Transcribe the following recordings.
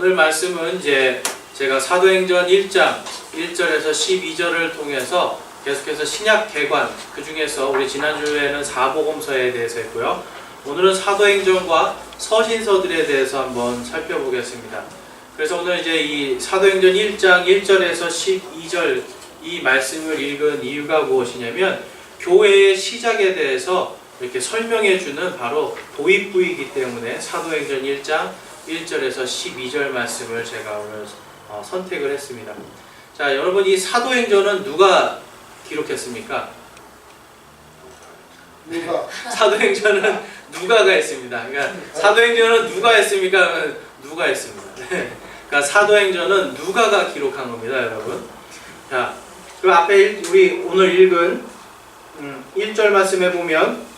오늘 말씀은 이제 제가 사도행전 1장 1절에서 12절을 통해서 계속해서 신약 개관, 그 중에서 우리 지난주에는 사복음서에 대해서 했고요. 오늘은 사도행전과 서신서들에 대해서 한번 살펴보겠습니다. 그래서 오늘 이제 이 사도행전 1장 1절에서 12절 이 말씀을 읽은 이유가 무엇이냐면 교회의 시작에 대해서 이렇게 설명해 주는 바로 도입부이기 때문에 사도행전 1장 1절에서 12절 말씀을 제가 오늘 선택을 했습니다. 자, 여러분, 이 사도행전은 누가 기록했습니까? 누가? 사도행전은 누가가 있습니다. 그러니까 사도행전은 누가 했습니까? 누가 했습니다. 그러니까 사도행전은 누가가 기록한 겁니다, 여러분. 자, 그 앞에 우리 오늘 읽은 1절 말씀에 보면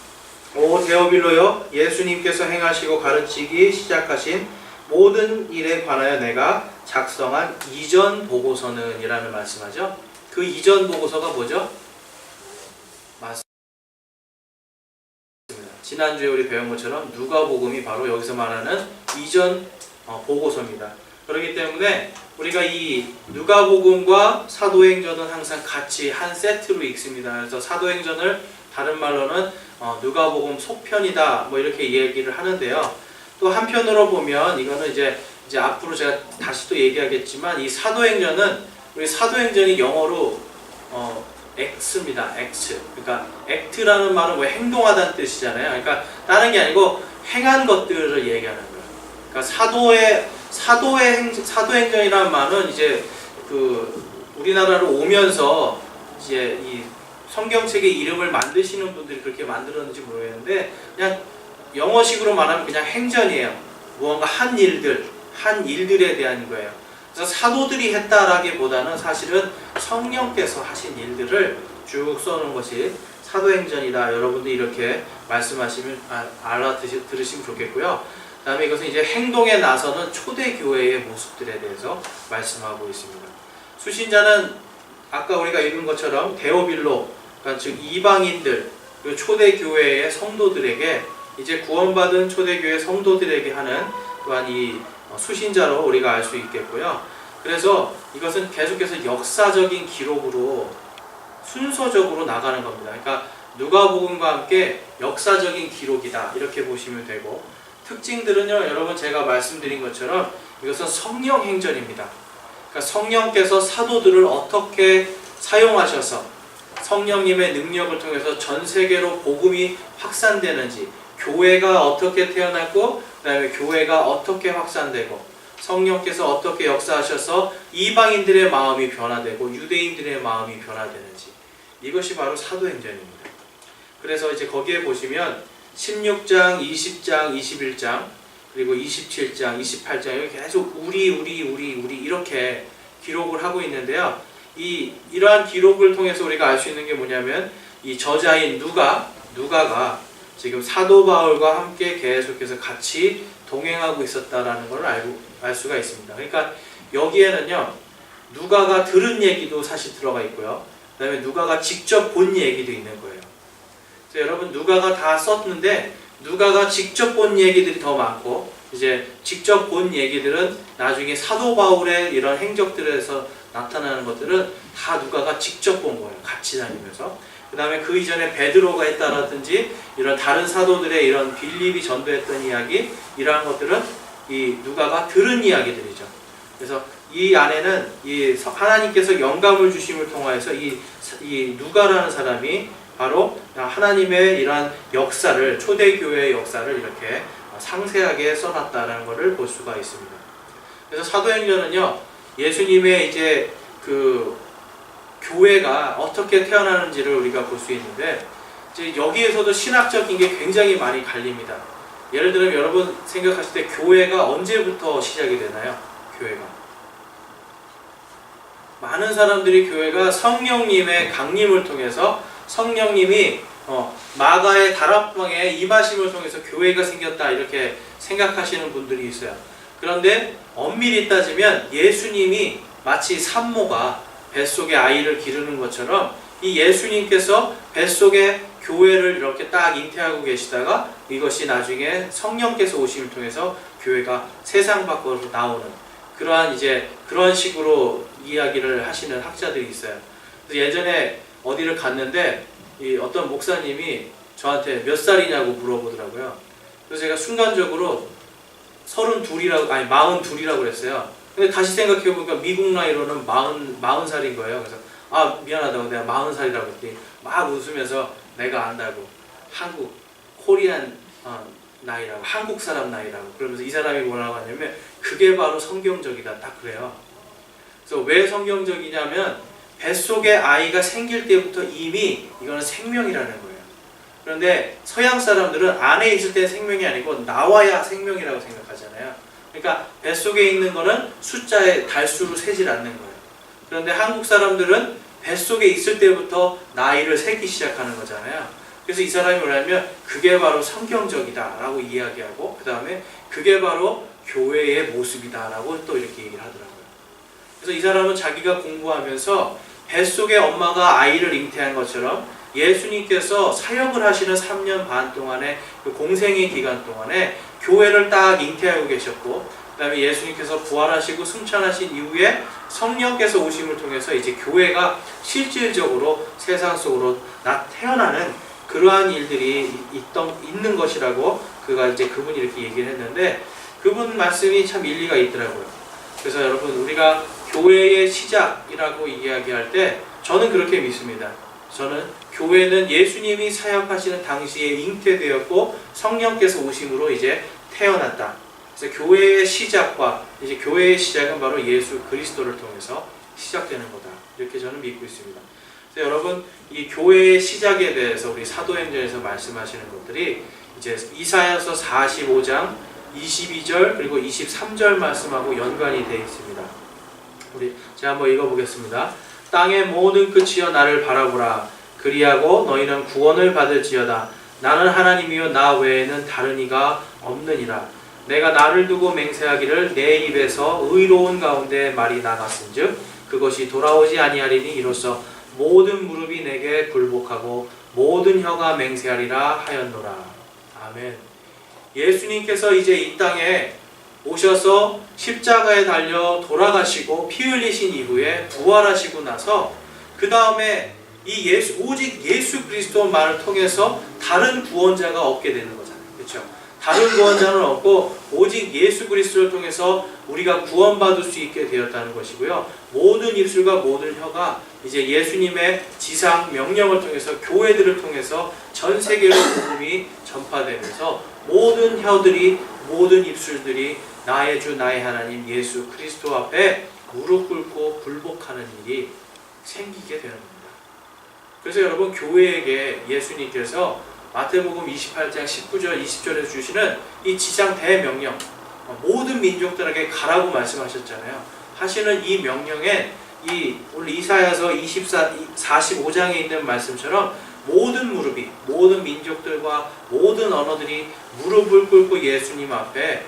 오 데오빌로여, 예수님께서 행하시고 가르치기 시작하신 모든 일에 관하여 내가 작성한 이전 보고서는 이라는 말씀하죠. 그 이전 보고서가 뭐죠? 맞습니다. 지난주에 우리 배운 것처럼 누가복음이 바로 여기서 말하는 이전 보고서입니다. 그렇기 때문에 우리가 이 누가복음과 사도행전은 항상 같이 한 세트로 읽습니다. 그래서 사도행전을 다른 말로는 누가복음 속편이다 뭐 이렇게 얘기를 하는데요. 또 한편으로 보면 이거는 이제 앞으로 제가 다시 또 얘기하겠지만 이 사도행전은 우리 사도행전이 영어로 X입니다. X. 그러니까 act라는 말은 뭐 행동하다는 뜻이잖아요. 그러니까 다른 게 아니고 행한 것들을 얘기하는 거예요. 그러니까 사도행전이라는 말은 이제 그 우리나라로 오면서 이제 이 성경책의 이름을 만드시는 분들이 그렇게 만들었는지 모르겠는데 그냥 영어식으로 말하면 그냥 행전이에요. 무언가 한 일들에 대한 거예요. 그래서 사도들이 했다라기보다는 사실은 성령께서 하신 일들을 쭉 써놓은 것이 사도행전이다. 여러분들 이렇게 말씀하시면 들으시면 좋겠고요. 그 다음에 이것은 이제 행동에 나서는 초대교회의 모습들에 대해서 말씀하고 있습니다. 수신자는 아까 우리가 읽은 것처럼 데오빌로, 그러니까 즉 이방인들, 그리고 초대교회의 성도들에게 이제 구원받은 초대교회 성도들에게 하는 또한 이 수신자로 우리가 알 수 있겠고요. 그래서 이것은 계속해서 역사적인 기록으로 순서적으로 나가는 겁니다. 그러니까 누가복음과 함께 역사적인 기록이다 이렇게 보시면 되고, 특징들은요, 여러분 제가 말씀드린 것처럼 이것은 성령 행전입니다. 그러니까 성령께서 사도들을 어떻게 사용하셔서 성령님의 능력을 통해서 전 세계로 복음이 확산되는지, 교회가 어떻게 태어났고 그 다음에 교회가 어떻게 확산되고 성령께서 어떻게 역사하셔서 이방인들의 마음이 변화되고 유대인들의 마음이 변화되는지, 이것이 바로 사도행전입니다. 그래서 이제 거기에 보시면 16장, 20장, 21장, 그리고 27장, 28장 이렇게 계속 우리 이렇게 기록을 하고 있는데요. 이러한 기록을 통해서 우리가 알 수 있는 게 뭐냐면 이 저자인 누가가 지금 사도 바울과 함께 계속해서 같이 동행하고 있었다라는 걸 알 수가 있습니다. 그러니까 여기에는요, 누가가 들은 얘기도 사실 들어가 있고요. 그 다음에 누가가 직접 본 얘기도 있는 거예요. 그래서 여러분 누가가 다 썼는데 누가가 직접 본 얘기들이 더 많고, 이제 직접 본 얘기들은 나중에 사도 바울의 이런 행적들에서 나타나는 것들은 다 누가가 직접 본 거예요. 같이 다니면서. 그 다음에 그 이전에 베드로가 했다라든지 이런 다른 사도들의 이런 빌립이 전도했던 이야기, 이러한 것들은 이 누가가 들은 이야기들이죠. 그래서 이 안에는 이 하나님께서 영감을 주심을 통하여서 이 누가라는 사람이 바로 하나님의 이러한 역사를, 초대교회의 역사를 이렇게 상세하게 써놨다는 것을 볼 수가 있습니다. 그래서 사도행전은요, 예수님의 이제 그 교회가 어떻게 태어나는지를 우리가 볼 수 있는데, 이제 여기에서도 신학적인 게 굉장히 많이 갈립니다. 예를 들면 여러분 생각하실 때 교회가 언제부터 시작이 되나요? 교회가. 많은 사람들이 교회가 성령님의 강림을 통해서 성령님이 마가의 다락방에 임하심을 통해서 교회가 생겼다 이렇게 생각하시는 분들이 있어요. 그런데 엄밀히 따지면 예수님이 마치 산모가 뱃속에 아이를 기르는 것처럼 이 예수님께서 뱃속에 교회를 이렇게 딱 잉태하고 계시다가 이것이 나중에 성령께서 오심을 통해서 교회가 세상 밖으로 나오는 그러한 이제 그런 식으로 이야기를 하시는 학자들이 있어요. 그래서 예전에 어디를 갔는데 이 어떤 목사님이 저한테 몇 살이냐고 물어보더라고요. 그래서 제가 순간적으로 32이라고 아니 42이라고 그랬어요. 근데 다시 생각해보니까 미국 나이로는 40살인 거예요. 그래서 아 미안하다고 내가 40살이라고 했더니 막 웃으면서 내가 안다고 한국 코리안 나이라고 한국 사람 나이라고 그러면서 이 사람이 뭐라고 하냐면 그게 바로 성경적이다 딱 그래요. 그래서 왜 성경적이냐면 뱃속에 아이가 생길 때부터 이미 이거는 생명이라는 거예요. 그런데 서양 사람들은 안에 있을 때 생명이 아니고 나와야 생명이라고 생각하잖아요. 그러니까 뱃속에 있는 거는 숫자의 달수로 세질 않는 거예요. 그런데 한국 사람들은 뱃속에 있을 때부터 나이를 세기 시작하는 거잖아요. 그래서 이 사람이 뭐냐면 그게 바로 성경적이다 라고 이야기하고 그 다음에 그게 바로 교회의 모습이다 라고 또 이렇게 얘기를 하더라고요. 그래서 이 사람은 자기가 공부하면서 뱃속에 엄마가 아이를 잉태한 것처럼 예수님께서 사역을 하시는 3년 반 동안의 그 공생의 기간 동안에 교회를 딱 잉태하고 계셨고 그 다음에 예수님께서 부활하시고 승천하신 이후에 성령께서 오심을 통해서 이제 교회가 실질적으로 세상 속으로 태어나는 그러한 일들이 있는 것이라고 그분이 이렇게 얘기를 했는데 그분 말씀이 참 일리가 있더라고요. 그래서 여러분 우리가 교회의 시작이라고 이야기할 때 저는 그렇게 믿습니다. 저는 교회는 예수님이 사역하시는 당시에 잉태되었고 성령께서 오심으로 이제 태어났다. 그래서 교회의 시작과 이제 교회의 시작은 바로 예수 그리스도를 통해서 시작되는 거다. 이렇게 저는 믿고 있습니다. 그래서 여러분 이 교회의 시작에 대해서 우리 사도행전에서 말씀하시는 것들이 이제 이사야서 45장 22절 그리고 23절 말씀하고 연관이 되어 있습니다. 제가 한번 읽어보겠습니다. 땅의 모든 끝이여 나를 바라보라. 그리하고 너희는 구원을 받을지어다. 나는 하나님이요 나 외에는 다른 이가 없느니라. 내가 나를 두고 맹세하기를 내 입에서 의로운 가운데 말이 나갔은즉 그것이 돌아오지 아니하리니 이로써 모든 무릎이 내게 굴복하고 모든 혀가 맹세하리라 하였노라. 아멘. 예수님께서 이제 이 땅에 오셔서 십자가에 달려 돌아가시고 피 흘리신 이후에 부활하시고 나서 그 다음에 오직 예수 그리스도만을 통해서 다른 구원자가 없게 되는 거잖아요. 그렇죠? 다른 구원자는 없고 오직 예수 그리스도를 통해서 우리가 구원받을 수 있게 되었다는 것이고요. 모든 입술과 모든 혀가 이제 예수님의 지상 명령을 통해서 교회들을 통해서 전 세계로 복음이 전파되면서 모든 혀들이 모든 입술들이 나의 주 나의 하나님 예수 그리스도 앞에 무릎 꿇고 굴복하는 일이 생기게 되는 겁니다. 그래서 여러분 교회에게 예수님께서 마태복음 28장 19절 20절에서 주시는 이 지상 대명령 모든 민족들에게 가라고 말씀하셨잖아요. 하시는 이 명령에 오늘 이사야서 45장에 있는 말씀처럼 모든 무릎이 모든 민족들과 모든 언어들이 무릎을 꿇고 예수님 앞에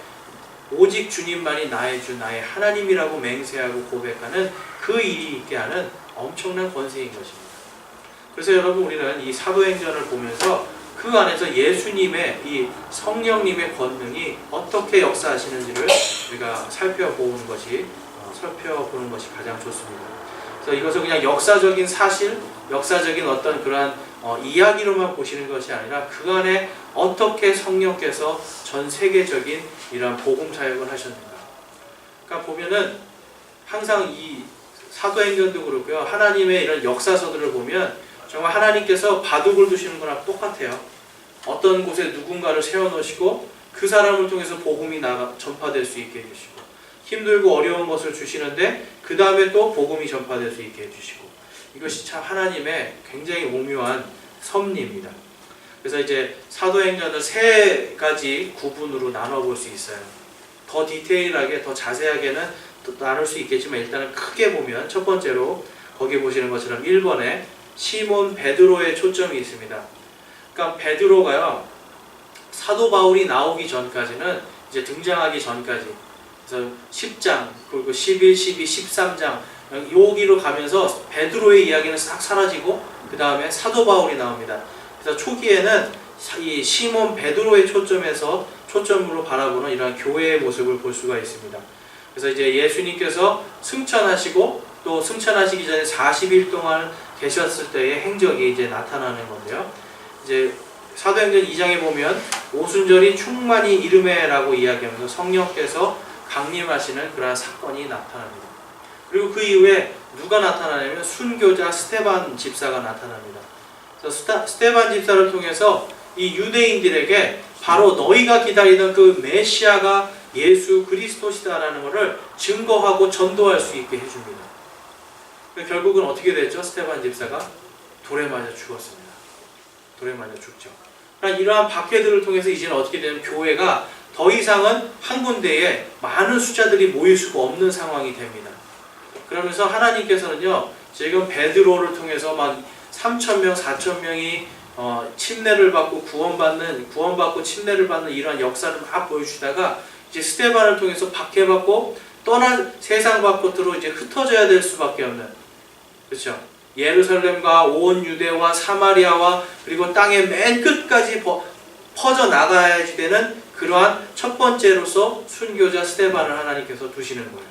오직 주님만이 나의 주 나의 하나님이라고 맹세하고 고백하는 그 일이 있게 하는 엄청난 권세인 것입니다. 그래서 여러분 우리는 이 사도행전을 보면서 그 안에서 예수님의 이 성령님의 권능이 어떻게 역사하시는지를 우리가 살펴보는 것이 가장 좋습니다. 그래서 이것을 그냥 역사적인 사실, 역사적인 어떤 그러한 이야기로만 보시는 것이 아니라 그 안에 어떻게 성령께서 전 세계적인 이러한 복음 사역을 하셨는가. 그러니까 보면은 항상 이 사도행전도 그렇고요. 하나님의 이런 역사서들을 보면 정말 하나님께서 바둑을 두시는 거랑 똑같아요. 어떤 곳에 누군가를 세워놓으시고 그 사람을 통해서 복음이 전파될 수 있게 해주시고 힘들고 어려운 것을 주시는데 그 다음에 또 복음이 전파될 수 있게 해주시고 이것이 참 하나님의 굉장히 오묘한 섭리입니다. 그래서 이제 사도행전을 세 가지 구분으로 나눠볼 수 있어요. 더 디테일하게 더 자세하게는 나눌 수 있겠지만 일단은 크게 보면 첫 번째로 거기 보시는 것처럼 1번에 시몬 베드로의 초점이 있습니다. 그러니까 베드로가요 사도 바울이 나오기 전까지는 이제 등장하기 전까지 그래서 10장 그리고 11, 12, 13장 여기로 가면서 베드로의 이야기는 싹 사라지고 그 다음에 사도 바울이 나옵니다. 그래서 초기에는 이 시몬 베드로의 초점으로 바라보는 이러한 교회의 모습을 볼 수가 있습니다. 그래서 이제 예수님께서 승천하시고 또 승천하시기 전에 40일 동안 계셨을 때의 행적이 이제 나타나는 건데요. 이제 사도행전 2장에 보면 오순절이 충만히 이르매라고 이야기하면서 성령께서 강림하시는 그러한 사건이 나타납니다. 그리고 그 이후에 누가 나타나냐면 순교자 스데반 집사가 나타납니다. 그래서 스데반 집사를 통해서 이 유대인들에게 바로 너희가 기다리던 그 메시아가 예수 그리스도시다라는 것을 증거하고 전도할 수 있게 해줍니다. 결국은 어떻게 됐죠? 스데반 집사가 돌에 맞아 죽었습니다. 돌에 맞아 죽죠. 그러니까 이러한 박해들을 통해서 이제는 어떻게 되면 교회가 더 이상은 한 군데에 많은 숫자들이 모일 수가 없는 상황이 됩니다. 그러면서 하나님께서는요, 지금 베드로를 통해서 막 3,000명, 4,000명이 침례를 받고 구원받고 침례를 받는 이러한 역사를 막 보여주다가 이제 스데반을 통해서 박해받고 떠난 세상 밖으로 이제 흩어져야 될 수밖에 없는, 그렇죠? 예루살렘과 온 유대와 사마리아와 그리고 땅의 맨 끝까지 퍼져 나가야지 되는 그러한 첫 번째로서 순교자 스데반을 하나님께서 두시는 거예요.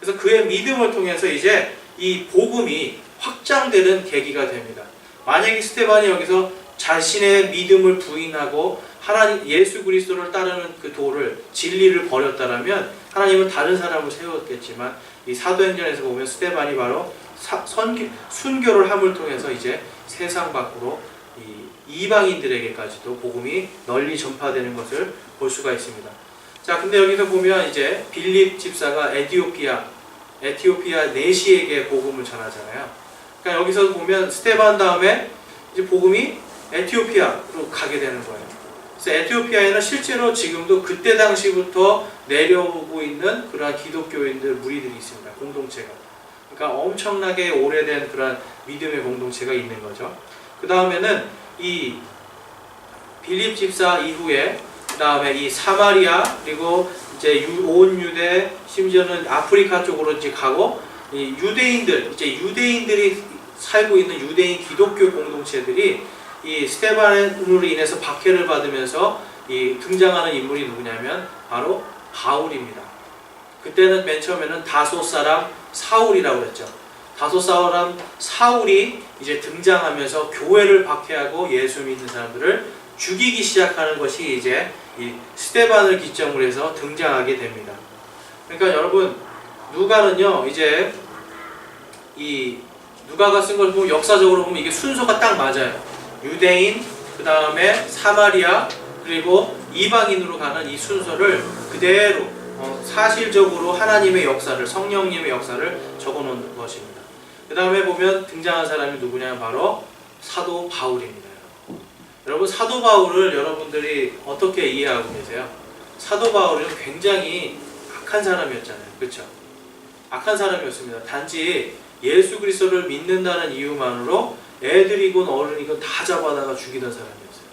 그래서 그의 믿음을 통해서 이제 이 복음이 확장되는 계기가 됩니다. 만약에 스데반이 여기서 자신의 믿음을 부인하고 하나님 예수 그리스도를 따르는 그 도를 진리를 버렸다라면 하나님은 다른 사람을 세웠겠지만 이 사도행전에서 보면 스데반이 바로 순교를 함을 통해서 이제 세상 밖으로 이방인들에게까지도 복음이 널리 전파되는 것을 볼 수가 있습니다. 자, 근데 여기서 보면 이제 빌립 집사가 에티오피아 네시에게 복음을 전하잖아요. 그러니까 여기서 보면 스데반 다음에 이제 복음이 에티오피아로 가게 되는 거예요. 그래서 에티오피아에는 실제로 지금도 그때 당시부터 내려오고 있는 그러한 기독교인들 무리들이 있습니다. 공동체가. 그러니까 엄청나게 오래된 그러한 믿음의 공동체가 있는 거죠. 그 다음에는 이 빌립 집사 이후에 그 다음에 이 사마리아 그리고 이제 온 유대 심지어는 아프리카 쪽으로 이제 가고 이 유대인들이 살고 있는 유대인 기독교 공동체들이 이 스데반으로 인해서 박해를 받으면서 이 등장하는 인물이 누구냐면 바로 바울입니다. 그때는 맨 처음에는 다소 사람 사울이라고 했죠. 다소 사람 사울이 이제 등장하면서 교회를 박해하고 예수 믿는 사람들을 죽이기 시작하는 것이 이제 이 스데반을 기점으로 해서 등장하게 됩니다. 그러니까 여러분 누가는요 이제 이 누가가 쓴 걸 보면 역사적으로 보면 이게 순서가 딱 맞아요. 유대인, 그 다음에 사마리아, 그리고 이방인으로 가는 이 순서를 그대로 사실적으로 하나님의 역사를, 성령님의 역사를 적어놓은 것입니다. 그 다음에 보면 등장한 사람이 누구냐면 바로 사도 바울입니다. 여러분 사도 바울을 여러분들이 어떻게 이해하고 계세요? 사도 바울은 굉장히 악한 사람이었잖아요. 그렇죠? 악한 사람이었습니다. 단지 예수 그리스도를 믿는다는 이유만으로 애들이건 어른이건 다 잡아다가 죽이던 사람이었어요.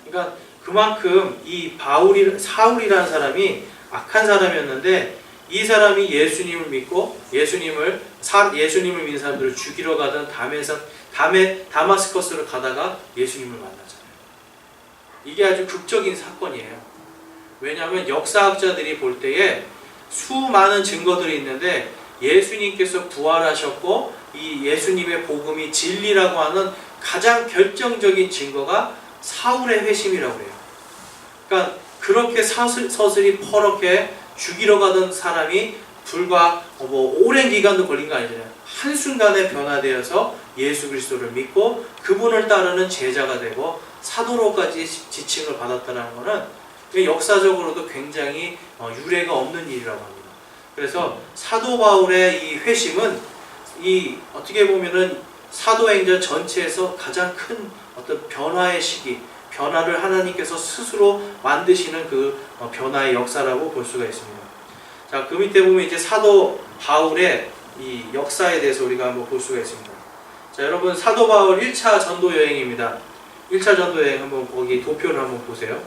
그러니까 그만큼 이 사울이라는 사람이 악한 사람이었는데 이 사람이 예수님을 믿고 예수님을 믿는 사람들을 죽이러 가던 다마스커스로 가다가 예수님을 만나잖아요. 이게 아주 극적인 사건이에요. 왜냐하면 역사학자들이 볼 때에 수많은 증거들이 있는데 예수님께서 부활하셨고 이 예수님의 복음이 진리라고 하는 가장 결정적인 증거가 사울의 회심이라고 해요. 그러니까 그렇게 서슬이 퍼렇게 죽이러 가던 사람이 불과 오랜 기간도 걸린 거 아니잖아요. 한순간에 변화되어서 예수 그리스도를 믿고 그분을 따르는 제자가 되고 사도로까지 지칭을 받았다는 것은 역사적으로도 굉장히 유례가 없는 일이라고 합니다. 그래서 사도 바울의 이 회심은 이 어떻게 보면은 사도행전 전체에서 가장 큰 어떤 변화의 시기, 변화를 하나님께서 스스로 만드시는 그 변화의 역사라고 볼 수가 있습니다. 자, 그 밑에 보면 이제 사도 바울의 이 역사에 대해서 우리가 한번 볼 수가 있습니다. 자, 여러분 사도 바울 1차 전도 여행입니다. 1차 전도 여행 한번 거기 도표를 한번 보세요.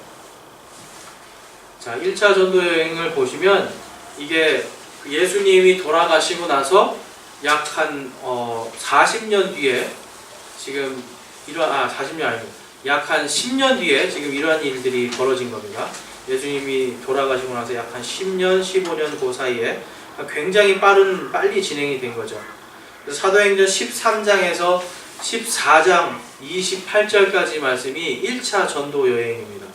자, 1차 전도 여행을 보시면 이게 예수님이 돌아가시고 나서 약 한 40년 뒤에 지금 40년 아니고 약 한 10년 뒤에 지금 이러한 일들이 벌어진 겁니다. 예수님이 돌아가시고 나서 약 한 10년, 15년 그 사이에 굉장히 빨리 진행이 된 거죠. 그래서 사도행전 13장에서 14장 28절까지 말씀이 1차 전도 여행입니다.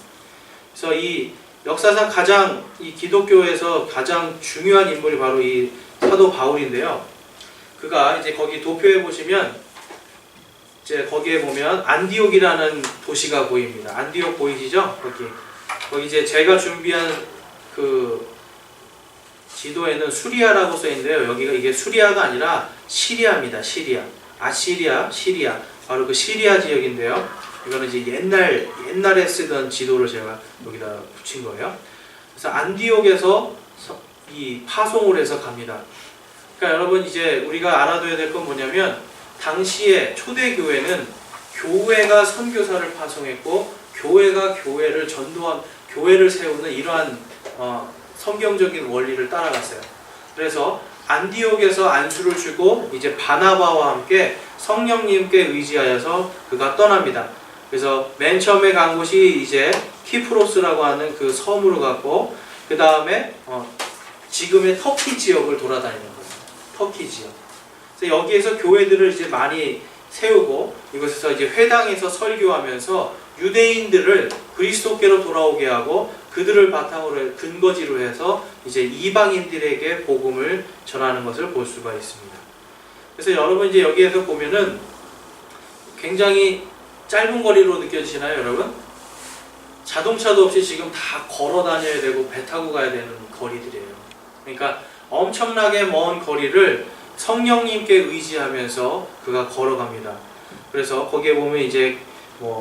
그래서 이 역사상 가장 이 기독교에서 가장 중요한 인물이 바로 이 사도 바울인데요. 그가 이제 거기 도표에 보시면 이제 거기에 보면 안디옥이라는 도시가 보입니다. 안디옥 보이시죠? 거기 이제 제가 준비한 그 지도에는 수리아라고 써 있는데요. 여기가 이게 수리아가 아니라 시리아입니다. 시리아. 시리아. 바로 그 시리아 지역인데요. 이거는 이제 옛날에 쓰던 지도를 제가 여기다 붙인 거예요. 그래서 안디옥에서 이 파송을 해서 갑니다. 그러니까 여러분 이제 우리가 알아둬야 될 건 뭐냐면 당시에 초대교회는 교회가 선교사를 파송했고 교회가 교회를 세우는 이러한 성경적인 원리를 따라갔어요. 그래서 안디옥에서 안수를 주고 이제 바나바와 함께 성령님께 의지하여서 그가 떠납니다. 그래서 맨 처음에 간 곳이 이제 키프로스라고 하는 그 섬으로 갔고 그 다음에 지금의 터키 지역을 돌아다니는 거예요. 터키 지역. 그래서 여기에서 교회들을 이제 많이 세우고 이곳에서 이제 회당에서 설교하면서 유대인들을 그리스도께로 돌아오게 하고 그들을 바탕으로 근거지로 해서 이제 이방인들에게 복음을 전하는 것을 볼 수가 있습니다. 그래서 여러분 이제 여기에서 보면은 굉장히 짧은 거리로 느껴지시나요, 여러분? 자동차도 없이 지금 다 걸어 다녀야 되고 배 타고 가야 되는 거리들이에요. 그러니까 엄청나게 먼 거리를 성령님께 의지하면서 그가 걸어갑니다. 그래서 거기에 보면 이제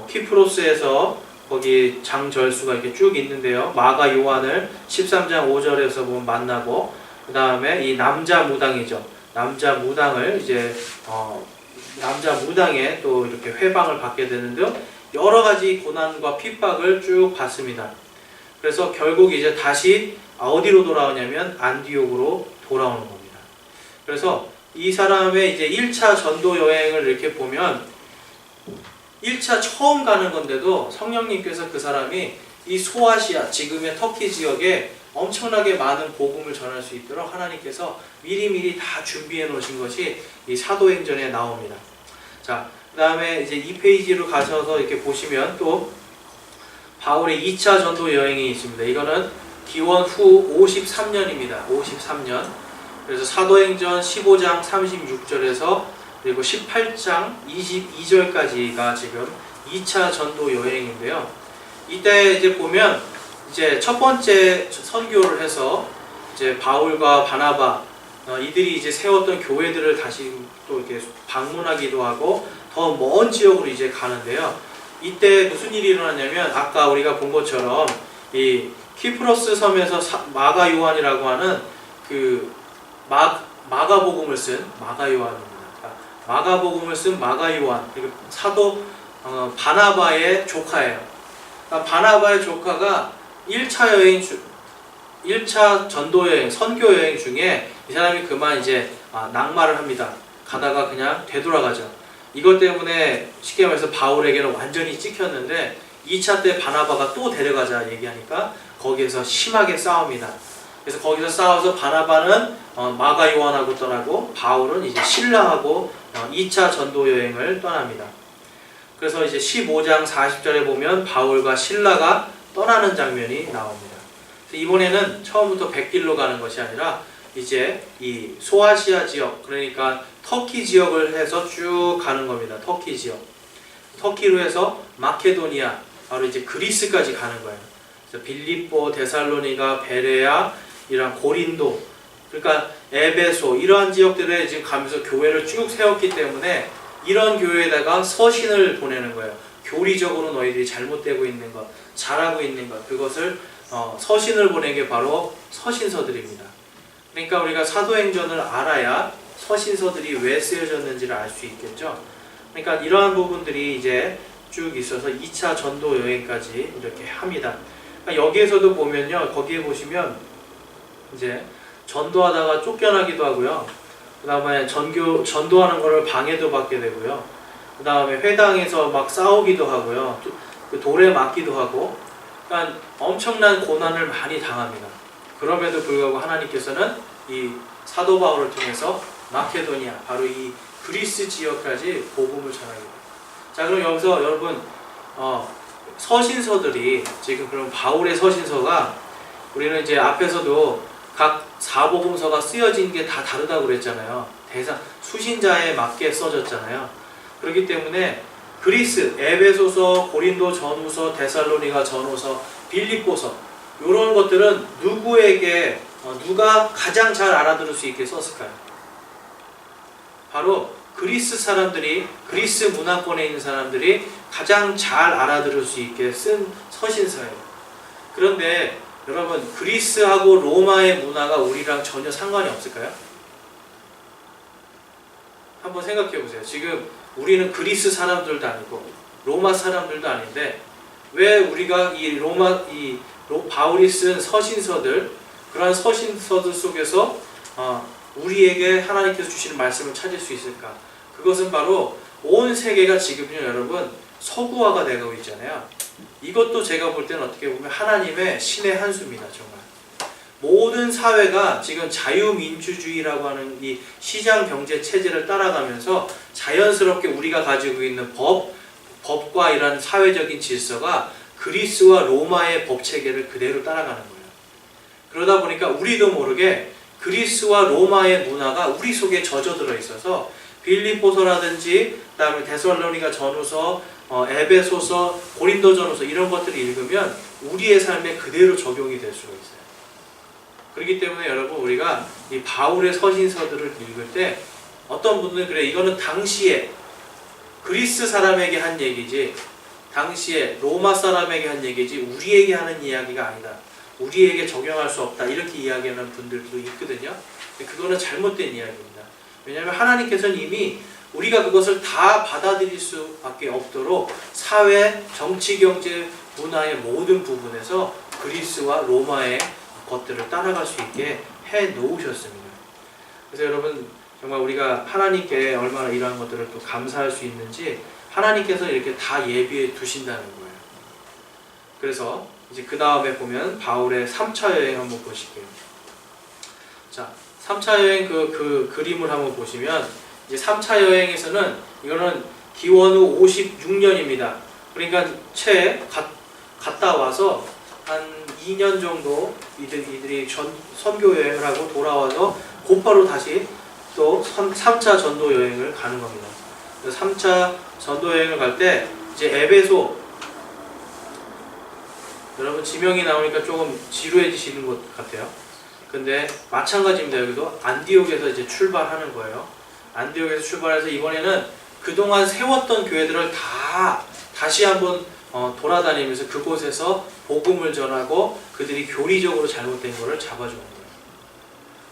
키프로스에서 거기 장절수가 이렇게 쭉 있는데요. 마가 요한을 13장 5절에서 보면 만나고 그 다음에 이 남자 무당이죠. 남자 무당을 이제 남자 무당에 또 이렇게 회방을 받게 되는데요. 여러 가지 고난과 핍박을 쭉 받습니다. 그래서 결국 이제 다시 어디로 돌아오냐면 안디옥으로 돌아오는 겁니다. 그래서 이 사람의 이제 1차 전도 여행을 이렇게 보면 1차 처음 가는 건데도 성령님께서 그 사람이 이 소아시아, 지금의 터키 지역에 엄청나게 많은 복음을 전할 수 있도록 하나님께서 미리미리 다 준비해 놓으신 것이 이 사도행전에 나옵니다. 자, 그 다음에 이제 2페이지로 가셔서 이렇게 보시면 또 바울의 2차 전도 여행이 있습니다. 이거는 기원 후 53년입니다. 53년. 그래서 사도행전 15장 36절에서 그리고 18장 22절까지가 지금 2차 전도 여행인데요. 이때 이제 보면 이제 첫 번째 선교를 해서 이제 바울과 바나바 이들이 이제 세웠던 교회들을 다시 또 이렇게 방문하기도 하고 더 먼 지역으로 이제 가는데요. 이때 무슨 일이 일어났냐면 아까 우리가 본 것처럼 이 키프로스 섬에서 마가 요한이라고 하는 그 마가복음을 쓴 마가 요한입니다. 마가복음을 쓴 마가 요한 그리고 사도 바나바의 조카예요. 그러니까 바나바의 조카가 1차 전도 여행, 선교 여행 중에 이 사람이 그만 이제 낙마를 합니다. 가다가 그냥 되돌아가죠. 이것 때문에 쉽게 말해서 바울에게는 완전히 찍혔는데 2차 때 바나바가 또 데려가자 얘기하니까 거기에서 심하게 싸웁니다. 그래서 거기서 싸워서 바나바는 마가 요한하고 떠나고 바울은 이제 신라하고 2차 전도 여행을 떠납니다. 그래서 이제 15장 40절에 보면 바울과 신라가 떠나는 장면이 나옵니다. 그래서 이번에는 처음부터 백길로 가는 것이 아니라 이제 이 소아시아 지역, 그러니까 터키 지역을 해서 쭉 가는 겁니다. 터키 지역. 터키로 해서 마케도니아, 바로 이제 그리스까지 가는 거예요. 그래서 빌립보, 데살로니가, 베레아, 이런 고린도, 그러니까 에베소 이러한 지역들에 지금 가면서 교회를 쭉 세웠기 때문에 이런 교회에다가 서신을 보내는 거예요. 교리적으로 너희들이 잘못되고 있는 것, 잘하고 있는 것, 그것을 서신을 보낸 게 바로 서신서들입니다. 그러니까 우리가 사도행전을 알아야 서신서들이 왜 쓰여졌는지를 알 수 있겠죠. 그러니까 이러한 부분들이 이제 쭉 있어서 2차 전도 여행까지 이렇게 합니다. 그러니까 여기에서도 보면요, 거기에 보시면 이제 전도하다가 쫓겨나기도 하고요. 그 다음에 전도하는 거를 방해도 받게 되고요. 그 다음에 회당에서 막 싸우기도 하고요. 그 돌에 맞기도 하고, 그러니까 엄청난 고난을 많이 당합니다. 그럼에도 불구하고 하나님께서는 이 사도 바울을 통해서 마케도니아, 바로 이 그리스 지역까지 복음을 전하게 됩니다. 자, 그럼 여기서 여러분 서신서들이 지금 그럼 바울의 서신서가 우리는 이제 앞에서도 각 사복음서가 쓰여진 게 다 다르다고 그랬잖아요. 대상 수신자에 맞게 써졌잖아요. 그렇기 때문에 그리스, 에베소서, 고린도 전후서, 데살로니가 전후서, 빌립보서 이런 것들은 누구에게 누가 가장 잘 알아들을 수 있게 썼을까요? 바로 그리스 사람들이, 그리스 문화권에 있는 사람들이 가장 잘 알아들을 수 있게 쓴 서신서예요. 그런데 여러분, 그리스하고 로마의 문화가 우리랑 전혀 상관이 없을까요? 한번 생각해 보세요. 지금 우리는 그리스 사람들도 아니고 로마 사람들도 아닌데 왜 우리가 바울이 쓴 서신서들, 그러한 서신서들 속에서 우리에게 하나님께서 주시는 말씀을 찾을 수 있을까? 그것은 바로 온 세계가 지금요, 여러분, 서구화가 되고 있잖아요. 이것도 제가 볼 때는 어떻게 보면 하나님의 신의 한 수입니다. 정말 모든 사회가 지금 자유민주주의라고 하는 이 시장 경제 체제를 따라가면서 자연스럽게 우리가 가지고 있는 법과 이런 사회적인 질서가 그리스와 로마의 법 체계를 그대로 따라가는 거예요. 그러다 보니까 우리도 모르게 그리스와 로마의 문화가 우리 속에 젖어들어 있어서 빌립보서라든지 그다음에 데살로니가 전후서, 에베소서, 고린도 전후서 이런 것들을 읽으면 우리의 삶에 그대로 적용이 될 수가 있어요. 그렇기 때문에 여러분, 우리가 이 바울의 서신서들을 읽을 때 어떤 분들은 그래, 이거는 당시에 그리스 사람에게 한 얘기지, 당시에 로마 사람에게 한 얘기지 우리에게 하는 이야기가 아니다, 우리에게 적용할 수 없다, 이렇게 이야기하는 분들도 있거든요. 그거는 잘못된 이야기입니다. 왜냐하면 하나님께서는 이미 우리가 그것을 다 받아들일 수밖에 없도록 사회, 정치, 경제, 문화의 모든 부분에서 그리스와 로마의 것들을 따라갈 수 있게 해 놓으셨습니다. 그래서 여러분, 정말 우리가 하나님께 얼마나 이러한 것들을 또 감사할 수 있는지 하나님께서 이렇게 다 예비해 두신다는 거예요. 그래서 이제 그 다음에 보면 바울의 3차 여행 한번 보실게요. 자, 3차 여행 그 그림을 한번 보시면 이제 3차 여행에서는 이거는 기원후 56년입니다. 그러니까 채 갔다 와서 한 2년 정도 이들이 선교 여행을 하고 돌아와서 곧바로 다시 또 3차 전도 여행을 가는 겁니다. 3차 전도 여행을 갈 때 이제 에베소, 여러분 지명이 나오니까 조금 지루해지시는 것 같아요. 근데 마찬가지입니다. 여기도 안디옥에서 이제 출발하는 거예요. 안디옥에서 출발해서 이번에는 그동안 세웠던 교회들을 다시 한번 돌아다니면서 그곳에서 복음을 전하고 그들이 교리적으로 잘못된 것을 잡아주는 거예요.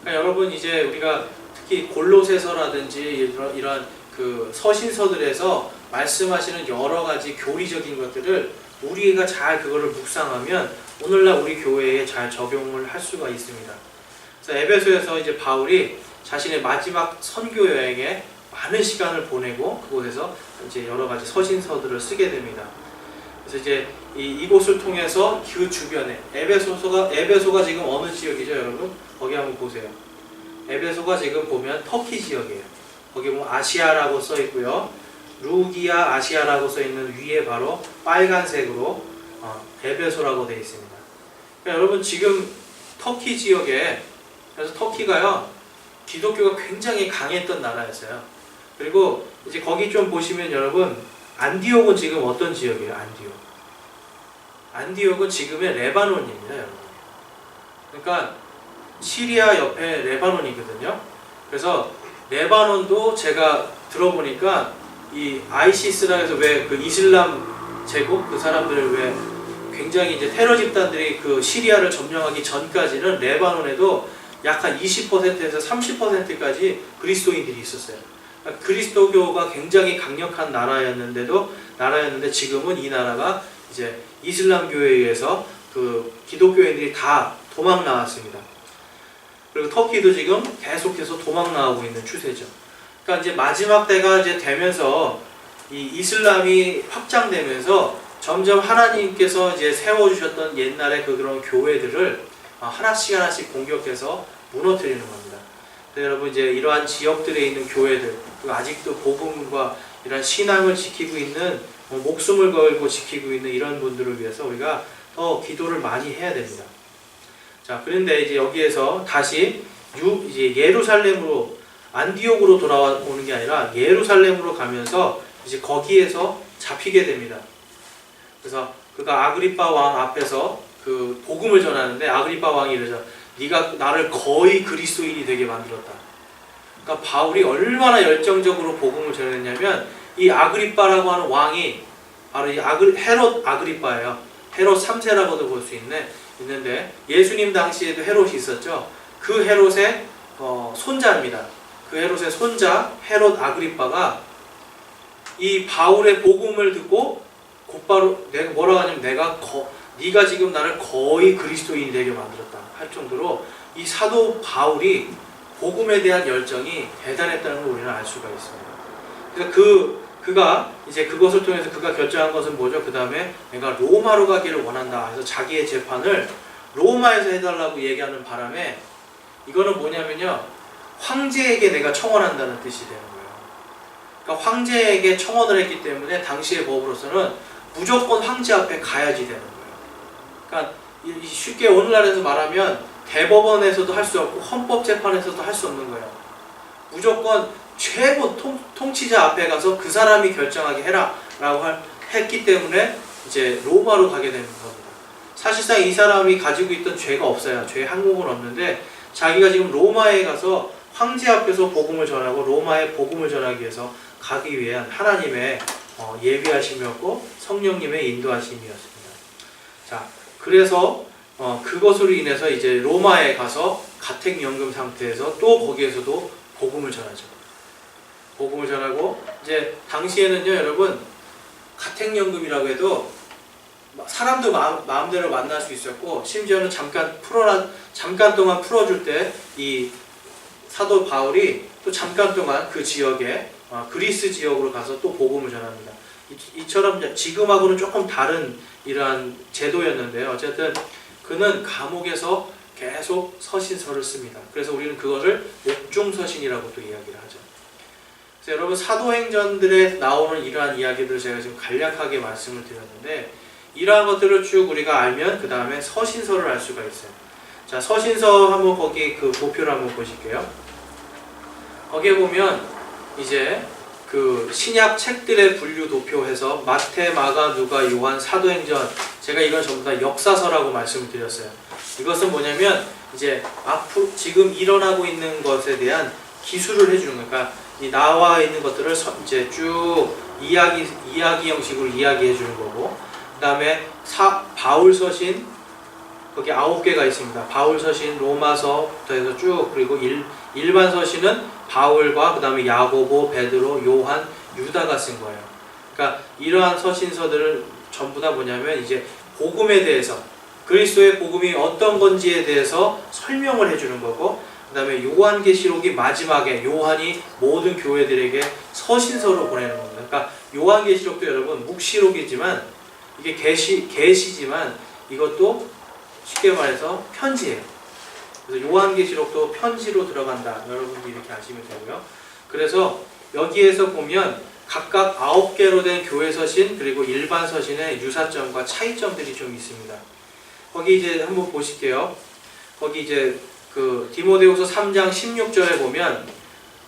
그러니까 여러분, 이제 우리가 특히 골로새서라든지 이런 그 서신서들에서 말씀하시는 여러 가지 교리적인 것들을 우리가 잘 그거를 묵상하면 오늘날 우리 교회에 잘 적용을 할 수가 있습니다. 그래서 에베소에서 이제 바울이 자신의 마지막 선교 여행에 많은 시간을 보내고 그곳에서 이제 여러 가지 서신서들을 쓰게 됩니다. 그래서 이제 이곳을 통해서 그 주변에 에베소가 지금 어느 지역이죠, 여러분? 거기 한번 보세요. 에베소가 지금 보면 터키 지역이에요. 거기 보면 아시아라고 써 있고요. 루기아 아시아라고 써 있는 위에 바로 빨간색으로 에베소라고 되어 있습니다. 그러니까 여러분, 지금 터키 지역에, 그래서 터키가요, 기독교가 굉장히 강했던 나라였어요. 그리고 이제 거기 좀 보시면 여러분, 안디옥은 지금 어떤 지역이에요? 안디옥은 지금의 레바논입니다, 여러분. 그러니까 시리아 옆에 레바논이거든요. 그래서 레바논도 제가 들어보니까 이 아이시스라 해서 왜 그 이슬람 제국 그 사람들을 왜 굉장히 이제 테러 집단들이 그 시리아를 점령하기 전까지는 레바논에도 약 한 20%에서 30%까지 그리스도인들이 있었어요. 그러니까 그리스도교가 굉장히 강력한 나라였는데 지금은 이 나라가 이제 이슬람교에 의해서 그 기독교인들이 다 도망 나왔습니다. 그리고 터키도 지금 계속해서 도망 나오고 있는 추세죠. 그러니까 이제 마지막 때가 이제 되면서 이 이슬람이 확장되면서 점점 하나님께서 이제 세워주셨던 옛날의 그런 교회들을 하나씩 하나씩 공격해서 무너뜨리는 겁니다. 여러분 이제 이러한 지역들에 있는 교회들, 아직도 복음과 이런 신앙을 지키고 있는 목숨을 걸고 지키고 있는 이런 분들을 위해서 우리가 더 기도를 많이 해야 됩니다. 자, 그런데 이제 여기에서 다시 이제 예루살렘으로 안디옥으로 돌아오는 게 아니라 예루살렘으로 가면서 이제 거기에서 잡히게 됩니다. 그래서 그가 아그리파 왕 앞에서 그 복음을 전하는데 아그리파 왕이 이러죠. 네가 나를 거의 그리스도인이 되게 만들었다. 그러니까 바울이 얼마나 열정적으로 복음을 전했냐면 이 아그리파라고 하는 왕이 바로 이 헤롯 아그리파예요. 헤롯 3세라고도 볼 수 있는데 예수님 당시에도 헤롯이 있었죠. 그 헤롯의 손자입니다. 그 헤롯의 손자 헤롯 아그리파가 이 바울의 복음을 듣고 곧바로 내가 뭐라고 하냐면 네가 지금 나를 거의 그리스도인이 되게 만들었다 할 정도로 이 사도 바울이 복음에 대한 열정이 대단했다는 걸 우리는 알 수가 있습니다. 그래서 그가 이제 그것을 통해서 그가 결정한 것은 뭐죠? 그 다음에 내가 로마로 가기를 원한다 해서 자기의 재판을 로마에서 해달라고 얘기하는 바람에 이거는 뭐냐면요, 황제에게 내가 청원한다는 뜻이 되는 거예요. 그러니까 황제에게 청원을 했기 때문에 당시의 법으로서는 무조건 황제 앞에 가야지 되는 거예요. 그러니까 쉽게 오늘날에서 말하면 대법원에서도 할 수 없고 헌법재판에서도 할 수 없는 거예요. 무조건 최고 통치자 앞에 가서 그 사람이 결정하게 해라 라고 했기 때문에 이제 로마로 가게 되는 겁니다. 사실상 이 사람이 가지고 있던 죄가 없어요. 죄 항목은 없는데 자기가 지금 로마에 가서 황제 앞에서 복음을 전하고 로마에 복음을 전하기 위해서 가기 위한 하나님의 예비하심이었고 성령님의 인도하심이었습니다. 자, 그래서 그것으로 인해서 이제 로마에 가서 가택연금 상태에서 또 거기에서도 복음을 전하죠. 복음을 전하고 이제 당시에는요, 여러분 가택연금이라고 해도 사람도 마음대로 만날 수 있었고 심지어는 잠깐 동안 풀어줄 때 이 사도 바울이 또 잠깐 동안 그 지역에 그리스 지역으로 가서 또 복음을 전합니다. 이처럼 지금하고는 조금 다른 이러한 제도였는데요. 어쨌든 그는 감옥에서 계속 서신서를 씁니다. 그래서 우리는 그것을 옥중서신이라고 또 이야기를 하죠. 그래서 여러분 사도행전들에 나오는 이러한 이야기들을 제가 지금 간략하게 말씀을 드렸는데 이러한 것들을 쭉 우리가 알면 그 다음에 서신서를 알 수가 있어요. 자, 서신서 한번 거기 그 도표를 한번 보실게요. 거기에 보면 이제 그 신약 책들의 분류 도표해서 마태, 마가, 누가, 요한, 사도행전, 제가 이건 전부 다 역사서라고 말씀을 드렸어요. 이것은 뭐냐면 이제 앞으로 지금 일어나고 있는 것에 대한 기술을 해주는 거예요. 그러니까 이 나와 있는 것들을 이제 쭉 이야기 형식으로 이야기해 주는 거고, 그 다음에 바울 서신 거기 9개가 있습니다. 바울 서신, 로마서부터 해서 쭉, 그리고 일반 서신은 바울과 그 다음에 야고보, 베드로, 요한, 유다가 쓴 거예요. 그러니까 이러한 서신서들은 전부 다 뭐냐면 이제 복음에 대해서, 그리스도의 복음이 어떤 건지에 대해서 설명을 해주는 거고, 그 다음에 요한계시록이 마지막에 요한이 모든 교회들에게 서신서로 보내는 겁니다. 그러니까 요한계시록도 여러분 묵시록이지만 이게 계시지만 이것도 쉽게 말해서 편지예요. 그래서 요한계시록도 편지로 들어간다. 여러분들이 이렇게 아시면 되고요. 그래서 여기에서 보면 각각 9개로 된 교회 서신 그리고 일반 서신의 유사점과 차이점들이 좀 있습니다. 거기 이제 한번 보실게요. 거기 이제 그 디모데후서 3장 16절에 보면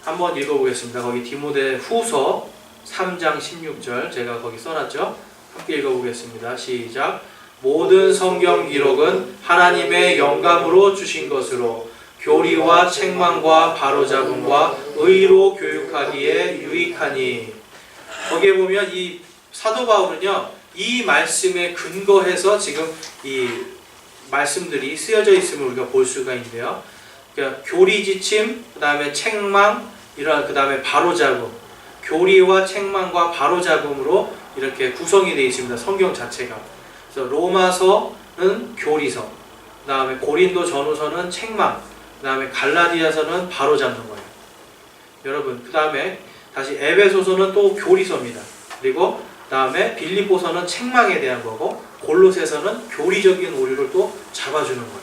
한번 읽어보겠습니다. 거기 디모데 후서 3장 16절 제가 거기 써놨죠. 함께 읽어보겠습니다. 시작. 모든 성경 기록은 하나님의 영감으로 주신 것으로 교리와 책망과 바로잡음과 의로 교육하기에 유익하니. 거기에 보면 이 사도 바울은요, 이 말씀에 근거해서 지금 이 말씀들이 쓰여져 있음을 우리가 볼 수가 있는데요. 그러니까 교리 지침, 그 다음에 책망, 그 다음에 바로잡음, 교리와 책망과 바로잡음으로 이렇게 구성이 되어 있습니다. 성경 자체가. 그래서 로마서는 교리서, 그 다음에 고린도 전후서는 책망, 그 다음에 갈라디아서는 바로잡는 거예요. 여러분, 그 다음에 다시 에베소서는 또 교리서입니다. 그리고 다음에 빌립보서는 책망에 대한 거고, 골로새서는 교리적인 오류를 또 잡아주는 거예요.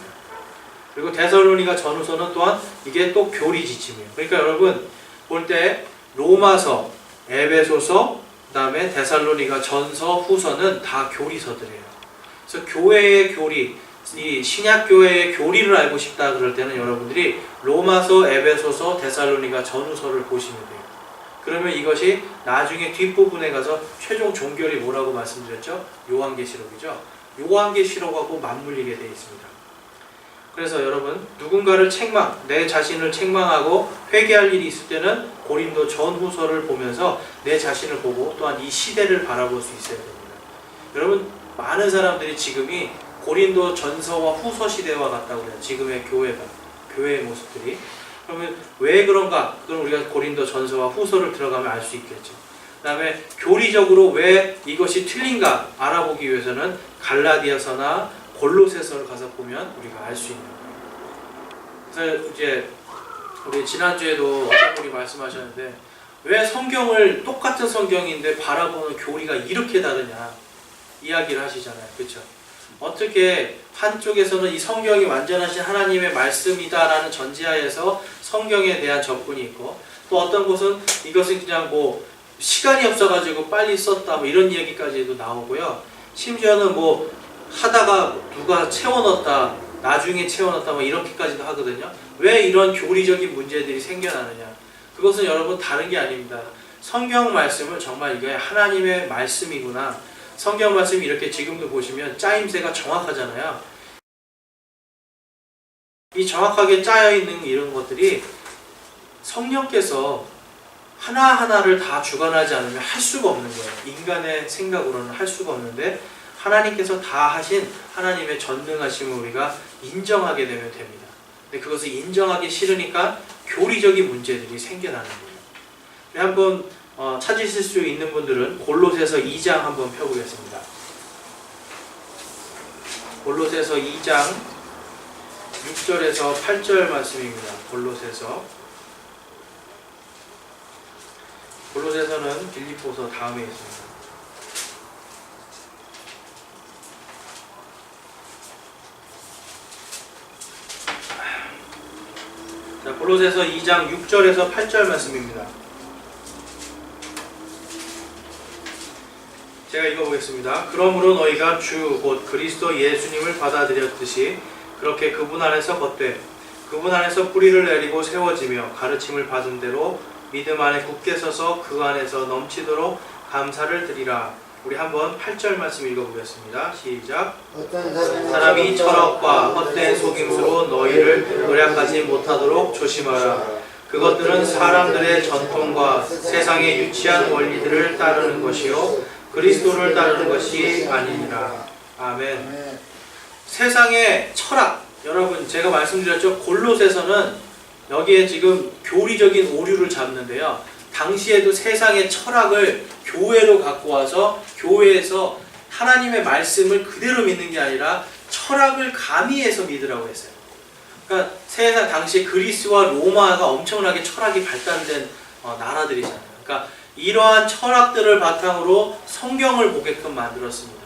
그리고 데살로니가 전후서는 또한 이게 또 교리 지침이에요. 그러니까 여러분 볼 때 로마서, 에베소서, 그다음에 데살로니가 전서, 후서는 다 교리서들이에요. 그래서 교회의 교리, 이 신약 교회의 교리를 알고 싶다 그럴 때는 여러분들이 로마서, 에베소서, 데살로니가 전후서를 보시면 돼요. 그러면 이것이 나중에 뒷부분에 가서 최종 종결이 뭐라고 말씀드렸죠? 요한계시록이죠. 요한계시록하고 맞물리게 되어 있습니다. 그래서 여러분 누군가를 내 자신을 책망하고 회개할 일이 있을 때는 고린도 전후서를 보면서 내 자신을 보고 또한 이 시대를 바라볼 수 있어야 됩니다. 여러분 많은 사람들이 지금이 고린도 전서와 후서 시대와 같다고 해요. 지금의 교회의 모습들이. 그러면 왜 그런가? 그럼 우리가 고린도 전서와 후서를 들어가면 알 수 있겠죠. 그 다음에 교리적으로 왜 이것이 틀린가 알아보기 위해서는 갈라디아서나 골로새서를 가서 보면 우리가 알 수 있는 거예요. 그래서 이제 우리 지난주에도 어떤 분이 말씀하셨는데 왜 성경을 똑같은 성경인데 바라보는 교리가 이렇게 다르냐 이야기를 하시잖아요. 그렇죠? 어떻게 한쪽에서는 이 성경이 완전하신 하나님의 말씀이다라는 전제하에서 성경에 대한 접근이 있고, 또 어떤 곳은 이것은 그냥 뭐 시간이 없어가지고 빨리 썼다 뭐 이런 얘기까지도 나오고요. 심지어는 뭐 하다가 누가 채워넣었다, 나중에 채워넣었다 뭐 이렇게까지도 하거든요. 왜 이런 교리적인 문제들이 생겨나느냐? 그것은 여러분 다른 게 아닙니다. 성경 말씀은 정말 이게 하나님의 말씀이구나. 성경 말씀이 이렇게 지금도 보시면 짜임새가 정확하잖아요. 이 정확하게 짜여있는 이런 것들이 성령께서 하나하나를 다 주관하지 않으면 할 수가 없는 거예요. 인간의 생각으로는 할 수가 없는데 하나님께서 다 하신 하나님의 전능하심을 우리가 인정하게 되면 됩니다. 근데 그것을 인정하기 싫으니까 교리적인 문제들이 생겨나는 거예요. 한번 찾으실 수 있는 분들은 골로새서 2장 한번 펴보겠습니다. 골로새서 2장 6절에서 8절 말씀입니다. 골로새서는 빌립보서 다음에 있습니다. 자, 골로새서 2장 6절에서 8절 말씀입니다. 제가 읽어보겠습니다. 그러므로 너희가 주 곧 그리스도 예수님을 받아들였듯이 그렇게 그분 안에서 걷되 그분 안에서 뿌리를 내리고 세워지며 가르침을 받은 대로 믿음 안에 굳게 서서 그 안에서 넘치도록 감사를 드리라. 우리 한번 8절 말씀 읽어보겠습니다. 시작. 어떤 사람이 철학과 헛된 속임수로 너희를 노략하지 못하도록 조심하라. 그것들은 사람들의 전통과 세상의 유치한 원리들을 따르는 것이요 그리스도를 따르는 것이 아니니라. 아멘. 세상의 철학, 여러분 제가 말씀드렸죠. 골로새서는 여기에 지금 교리적인 오류를 잡는데요. 당시에도 세상의 철학을 교회로 갖고 와서 교회에서 하나님의 말씀을 그대로 믿는 게 아니라 철학을 가미해서 믿으라고 했어요. 그러니까 세상 당시 그리스와 로마가 엄청나게 철학이 발달된 나라들이잖아요. 그러니까 이러한 철학들을 바탕으로 성경을 보게끔 만들었습니다.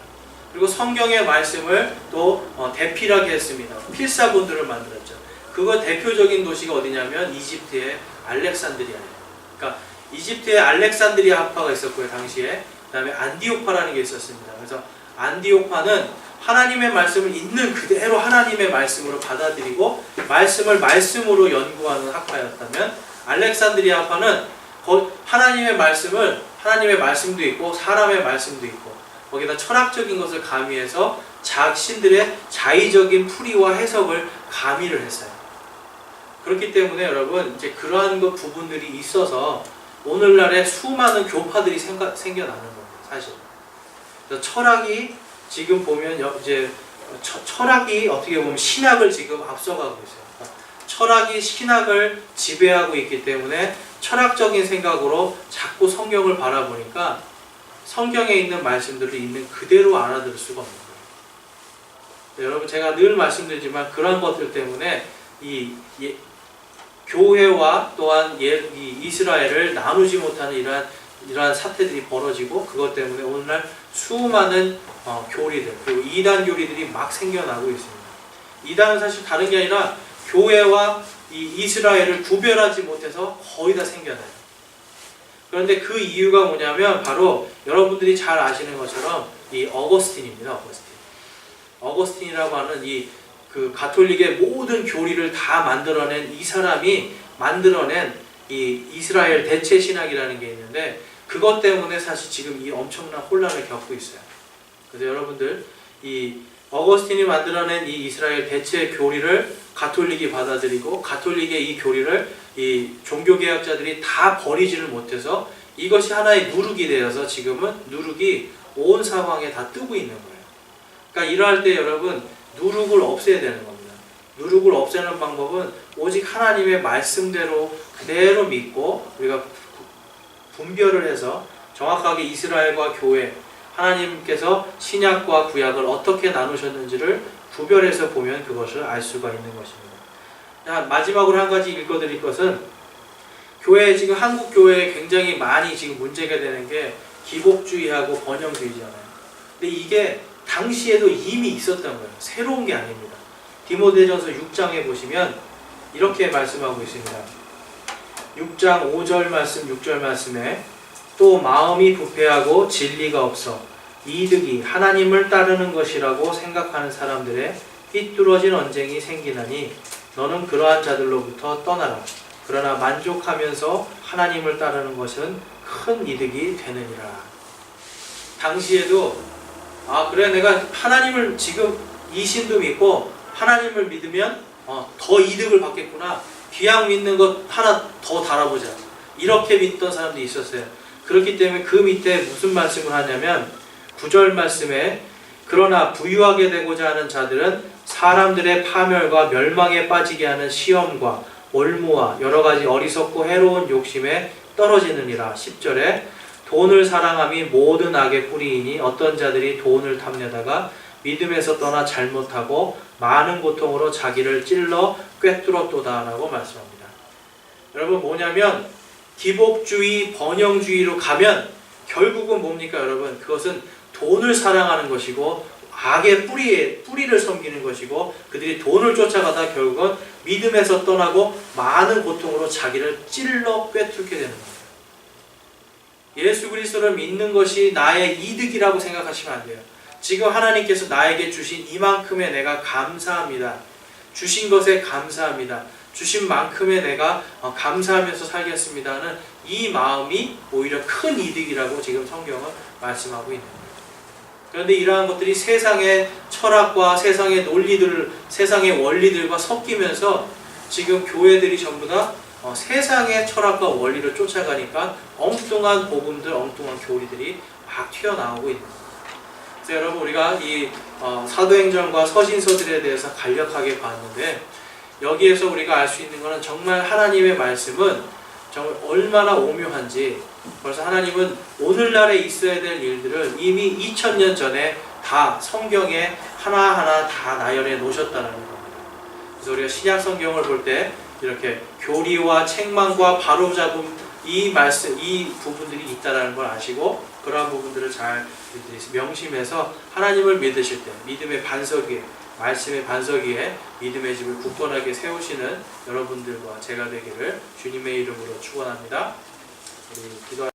그리고 성경의 말씀을 또 대필하게 했습니다. 필사본들을 만들었죠. 그거 대표적인 도시가 어디냐면 이집트의 알렉산드리아예요. 그러니까 이집트의 알렉산드리아 학파가 있었고요, 당시에. 그 다음에 안디오파라는 게 있었습니다. 그래서 안디오파는 하나님의 말씀을 있는 그대로 하나님의 말씀으로 받아들이고 말씀을 말씀으로 연구하는 학파였다면, 알렉산드리아 학파는 하나님의 말씀도 있고 사람의 말씀도 있고 거기다 철학적인 것을 가미해서 자신들의 자의적인 풀이와 해석을 가미를 했어요. 그렇기 때문에 여러분 이제 그러한 것 부분들이 있어서 오늘날에 수많은 교파들이 생겨나는 겁니다. 사실. 그래서 철학이 지금 보면 이제 철학이 어떻게 보면 신학을 지금 앞서가고 있어요. 철학이 신학을 지배하고 있기 때문에 철학적인 생각으로 자꾸 성경을 바라보니까 성경에 있는 말씀들을 있는 그대로 알아들을 수가 없는 거예요. 여러분 제가 늘 말씀드리지만 그런 것들 때문에 교회와 또한 이 이스라엘을 나누지 못하는 이러한 이러한 사태들이 벌어지고 그것 때문에 오늘날 수많은 교리들 그리고 이단 교리들이 막 생겨나고 있습니다. 이단은 사실 다른 게 아니라 교회와 이 이스라엘을 구별하지 못해서 거의 다 생겨나요. 그런데 그 이유가 뭐냐면 바로 여러분들이 잘 아시는 것처럼 이 어거스틴입니다. 어거스틴이라고 하는 이 그 가톨릭의 모든 교리를 다 만들어낸 이 사람이 만들어낸 이 이스라엘 대체 신학이라는 게 있는데 그것 때문에 사실 지금 이 엄청난 혼란을 겪고 있어요. 그래서 여러분들 이 어거스틴이 만들어낸 이 이스라엘 대체 교리를 가톨릭이 받아들이고 가톨릭의 이 교리를 이 종교개혁자들이 다 버리지를 못해서 이것이 하나의 누룩이 되어서 지금은 누룩이 온 사방에 다 뜨고 있는 거예요. 그러니까 이러할 때 여러분 누룩을 없애야 되는 겁니다. 누룩을 없애는 방법은 오직 하나님의 말씀대로 그대로 믿고 우리가 분별을 해서 정확하게 이스라엘과 교회 하나님께서 신약과 구약을 어떻게 나누셨는지를 구별해서 보면 그것을 알 수가 있는 것입니다. 마지막으로 한 가지 읽어드릴 것은 교회 지금 한국 교회에 굉장히 많이 지금 문제가 되는 게 기복주의하고 번영주의잖아요. 근데 이게 당시에도 이미 있었던 거예요. 새로운 게 아닙니다. 디모데전서 6장에 보시면 이렇게 말씀하고 있습니다. 6장 5절 말씀 6절 말씀에 또 마음이 부패하고 진리가 없어 이득이 하나님을 따르는 것이라고 생각하는 사람들의 삐뚤어진 언쟁이 생기나니 너는 그러한 자들로부터 떠나라. 그러나 만족하면서 하나님을 따르는 것은 큰 이득이 되느니라. 당시에도 그래 내가 하나님을 지금 이 신도 믿고 하나님을 믿으면 더 이득을 받겠구나. 귀양 믿는 것 하나 더 달아보자. 이렇게 믿던 사람들이 있었어요. 그렇기 때문에 그 밑에 무슨 말씀을 하냐면 9절 말씀에 그러나 부유하게 되고자 하는 자들은 사람들의 파멸과 멸망에 빠지게 하는 시험과 올무와 여러가지 어리석고 해로운 욕심에 떨어지느니라. 10절에 돈을 사랑함이 모든 악의 뿌리이니 어떤 자들이 돈을 탐내다가 믿음에서 떠나 잘못하고 많은 고통으로 자기를 찔러 꿰뚫었도다 라고 말씀합니다. 여러분 뭐냐면 기복주의, 번영주의로 가면 결국은 뭡니까 여러분? 그것은 돈을 사랑하는 것이고 악의 뿌리를 섬기는 것이고 그들이 돈을 쫓아가다 결국은 믿음에서 떠나고 많은 고통으로 자기를 찔러 꿰뚫게 되는 거예요. 예수 그리스도를 믿는 것이 나의 이득이라고 생각하시면 안 돼요. 지금 하나님께서 나에게 주신 이만큼의 내가 감사합니다. 주신 것에 감사합니다. 주신 만큼의 내가 감사하면서 살겠습니다는 이 마음이 오히려 큰 이득이라고 지금 성경은 말씀하고 있는 거예요. 그런데 이러한 것들이 세상의 철학과 세상의 논리들, 세상의 원리들과 섞이면서 지금 교회들이 전부 다 세상의 철학과 원리를 쫓아가니까 엉뚱한 복음들, 엉뚱한 교리들이 막 튀어나오고 있는 거예요. 그래서 여러분 우리가 이 사도행전과 서신서들에 대해서 간략하게 봤는데 여기에서 우리가 알 수 있는 것은 정말 하나님의 말씀은 정말 얼마나 오묘한지 벌써 하나님은 오늘날에 있어야 될 일들을 이미 2000년 전에 다 성경에 하나하나 다 나열해 놓으셨다는 겁니다. 그래서 우리가 신약 성경을 볼 때 이렇게 교리와 책망과 바로잡음 이 말씀, 이 부분들이 있다는 걸 아시고 그러한 부분들을 잘 명심해서 하나님을 믿으실 때 믿음의 반석 위에 말씀의 반석 위에 믿음의 집을 굳건하게 세우시는 여러분들과 제가 되기를 주님의 이름으로 축원합니다. 우리 기도